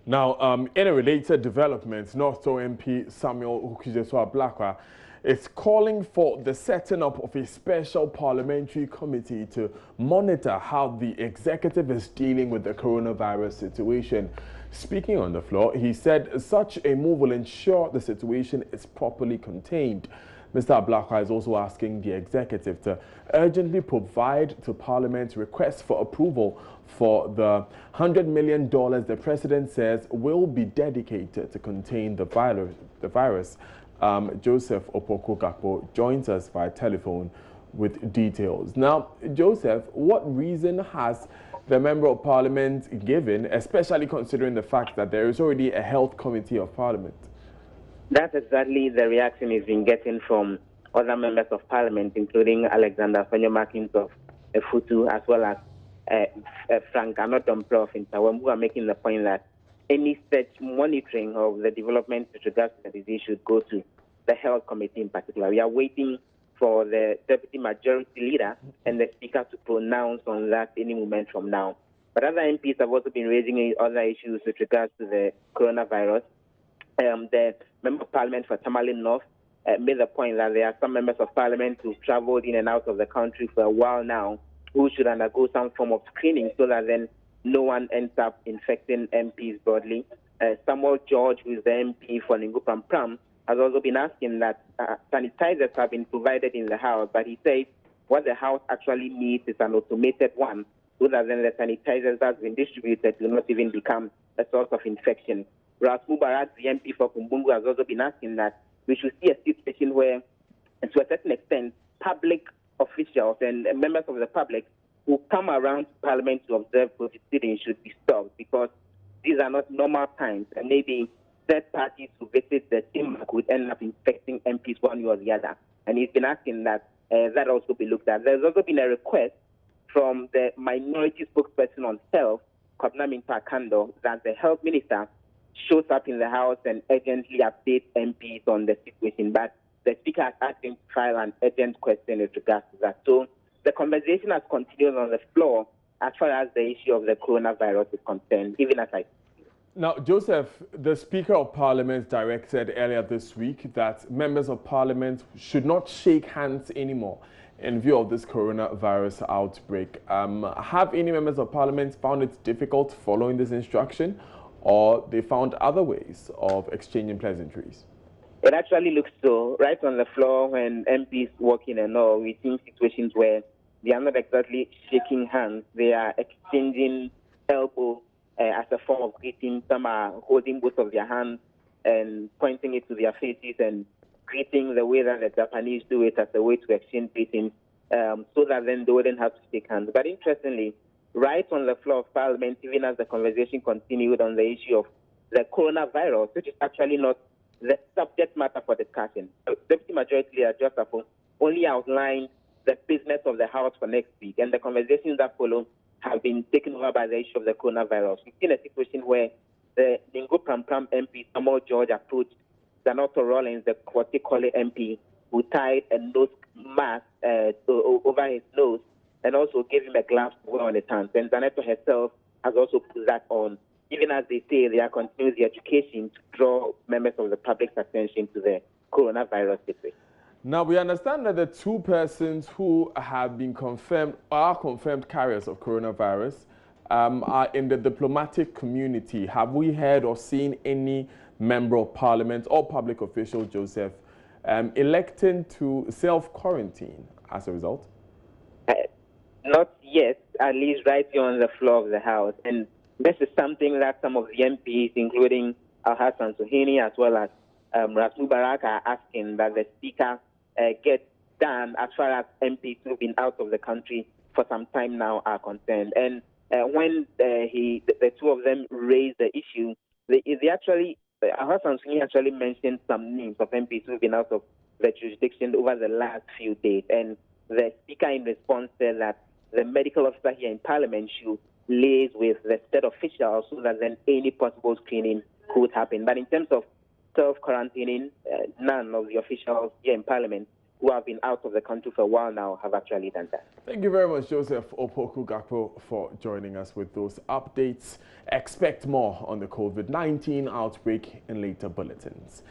Now, in a related development, North Tongu MP Samuel Okujeso-Ablakwa is calling for the setting up of a special parliamentary committee to monitor how the executive is dealing with the coronavirus situation. Speaking on the floor, he said such a move will ensure the situation is properly contained. Mr. Ablakwa is also asking the executive to urgently provide to Parliament requests for approval for the $100 million the president says will be dedicated to contain the virus. Joseph Opoku-Gakpo joins us via telephone with details. Now, Joseph, what reason has the Member of Parliament given, especially considering the fact that there is already a health committee of Parliament? That's exactly the reaction he's been getting from other members of Parliament, including Alexander Fanyo-Markins of Futu, as well as Frank Anodomplov of Intawam, who are making the point that any such monitoring of the development with regards to the disease should go to the Health Committee in particular. We are waiting for the Deputy Majority Leader and the Speaker to pronounce on that any moment from now. But other MPs have also been raising other issues with regards to the coronavirus. The Member of Parliament for Tamale North made the point that there are some members of Parliament who've traveled in and out of the country for a while now who should undergo some form of screening so that then no one ends up infecting MPs broadly. Samuel George, who is the MP for Ningu Pram, has also been asking that sanitizers have been provided in the House, but he says what the House actually needs is an automated one so that then the sanitizers that's been distributed do not even become a source of infection. Ras Mubarak, the MP for Kumbungu, has also been asking that we should see a situation where, to a certain extent, public officials and members of the public who come around Parliament to observe proceedings should be stopped because these are not normal times, and maybe third parties who visit the chamber could end up infecting MPs one way or the other. And he's been asking that that also be looked at. There's also been a request from the minority spokesperson on health, Kwabena Minpakando, that the health minister shows up in the House and urgently updates MPs on the situation. But the Speaker has asked him to file an urgent question with regards to that. So the conversation has continued on the floor as far as the issue of the coronavirus is concerned, even as I speak. Now, Joseph, the Speaker of Parliament directed earlier this week that members of Parliament should not shake hands anymore in view of this coronavirus outbreak. Have any members of Parliament found it difficult following this instruction, or they found other ways of exchanging pleasantries? It actually looks so. Right on the floor, when MPs walk in and all, we see situations where they are not exactly shaking hands. They are exchanging elbow as a form of greeting. Some are holding both of their hands and pointing it to their faces and greeting the way that the Japanese do it as a way to exchange greetings so that then they wouldn't have to shake hands. But interestingly, right on the floor of Parliament, even as the conversation continued on the issue of the coronavirus, which is actually not the subject matter for discussion, Deputy Majority Leader Joseph only outlined the business of the House for next week, and the conversations that follow have been taken over by the issue of the coronavirus. We've seen a situation where the Ningu Pram MP, Samuel George, approached Zanoto Rollins, the Kwatikole MP, who tied a nose mask over his nose and also gave him a glove to wear on his hands. And Zaneto herself has also put that on, even as they say they are continuing the education to draw members of the public's attention to the coronavirus situation. Now, we understand that the two persons who have been confirmed, are confirmed carriers of coronavirus, are in the diplomatic community. Have we heard or seen any member of Parliament or public official, Joseph, electing to self-quarantine as a result? Not yet, at least right here on the floor of the House. And this is something that some of the MPs, including Al-Hassan Suhini as well as Ras Mubarak, are asking that the Speaker get done as far as MPs who've been out of the country for some time now are concerned. And when the two of them raised the issue, Al-Hassan Suhini actually mentioned some names of MPs who've been out of the jurisdiction over the last few days. And the Speaker in response said that the medical officer here in Parliament should liaise with the state officials so that then any possible screening could happen. But in terms of self-quarantining, none of the officials here in Parliament who have been out of the country for a while now have actually done that. Thank you very much, Joseph Opoku-Gakpo, for joining us with those updates. Expect more on the COVID-19 outbreak in later bulletins.